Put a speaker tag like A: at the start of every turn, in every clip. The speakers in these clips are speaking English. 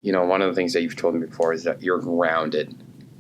A: One of the things that you've told me before is that you're grounded,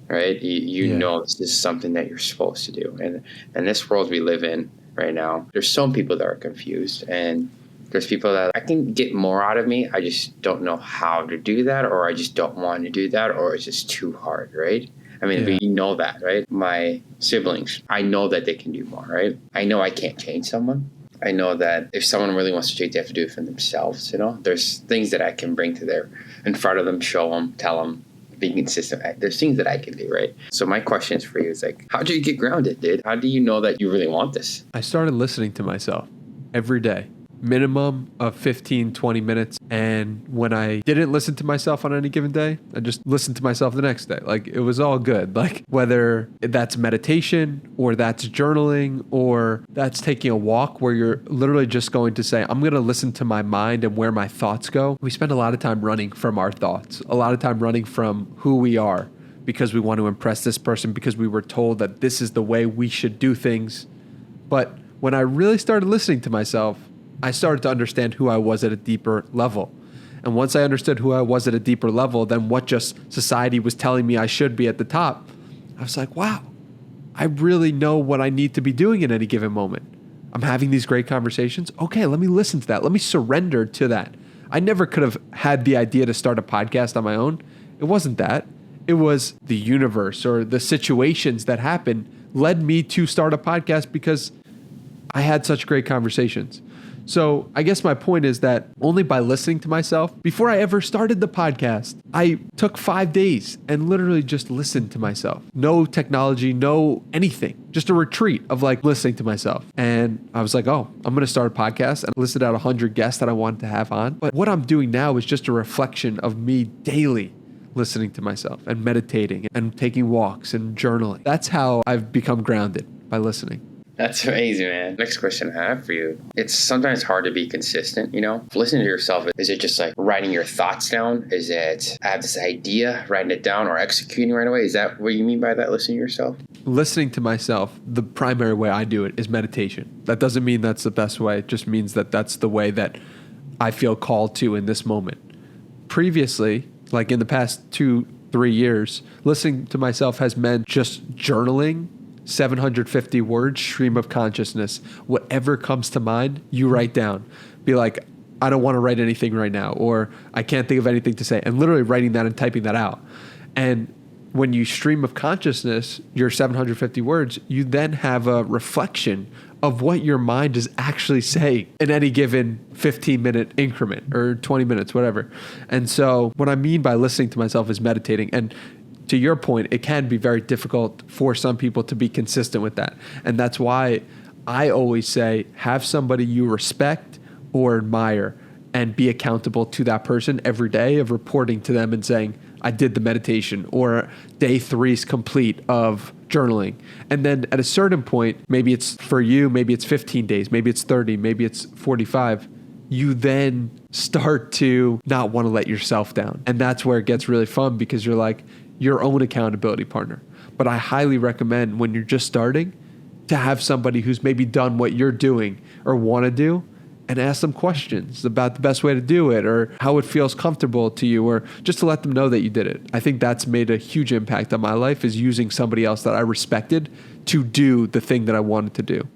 A: right? You know this is something that you're supposed to do. And in this world we live in right now, there's some people that are confused, and there's people that I can get more out of me. I just don't know how to do that, or I just don't want to do that, or it's just too hard, right? I mean, we know that, right? My siblings, I know that they can do more, right? I know I can't change someone. I know that if someone really wants to change, they have to do it for themselves, There's things that I can bring to their in front of them, show them, tell them, be consistent. There's things that I can do, right? So my question is for you is like, how do you get grounded, dude? How do you know that you really want this?
B: I started listening to myself every day. Minimum of 15, 20 minutes. And when I didn't listen to myself on any given day, I just listened to myself the next day. Like, it was all good. Like, whether that's meditation or that's journaling or that's taking a walk where you're literally just going to say, I'm going to listen to my mind and where my thoughts go. We spend a lot of time running from our thoughts, a lot of time running from who we are because we want to impress this person, because we were told that this is the way we should do things. But when I really started listening to myself, I started to understand who I was at a deeper level. And once I understood who I was at a deeper level than what just society was telling me I should be at the top, I was like, wow, I really know what I need to be doing in any given moment. I'm having these great conversations. Okay, let me listen to that. Let me surrender to that. I never could have had the idea to start a podcast on my own. It wasn't that. It was the universe or the situations that happened led me to start a podcast because I had such great conversations. So I guess my point is that only by listening to myself, before I ever started the podcast, I took 5 days and literally just listened to myself. No technology, no anything, just a retreat of like listening to myself. And I was like, oh, I'm going to start a podcast, and listed out 100 guests that I wanted to have on. But what I'm doing now is just a reflection of me daily listening to myself and meditating and taking walks and journaling. That's how I've become grounded, by listening.
A: That's amazing, man. Next question I have for you. It's sometimes hard to be consistent, Listening to yourself, is it just like writing your thoughts down? Is it, I have this idea, writing it down, or executing right away? Is that what you mean by that, listening to yourself?
B: Listening to myself, the primary way I do it is meditation. That doesn't mean that's the best way. It just means that that's the way that I feel called to in this moment. Previously, like in the past 2-3 years, listening to myself has meant just journaling, 750 words, stream of consciousness. Whatever comes to mind, you write down. Be like, I don't want to write anything right now, or I can't think of anything to say. And literally writing that and typing that out. And when you stream of consciousness, your 750 words, you then have a reflection of what your mind is actually saying in any given 15-minute increment or 20 minutes, whatever. And so what I mean by listening to myself is meditating. And to your point, it can be very difficult for some people to be consistent with that. And that's why I always say, have somebody you respect or admire and be accountable to that person every day of reporting to them and saying, I did the meditation, or day 3 is complete of journaling. And then at a certain point, maybe it's for you, maybe it's 15 days, maybe it's 30, maybe it's 45. You then start to not want to let yourself down. And that's where it gets really fun, because you're like your own accountability partner. But I highly recommend, when you're just starting, to have somebody who's maybe done what you're doing or want to do, and ask them questions about the best way to do it, or how it feels comfortable to you, or just to let them know that you did it. I think that's made a huge impact on my life, is using somebody else that I respected to do the thing that I wanted to do.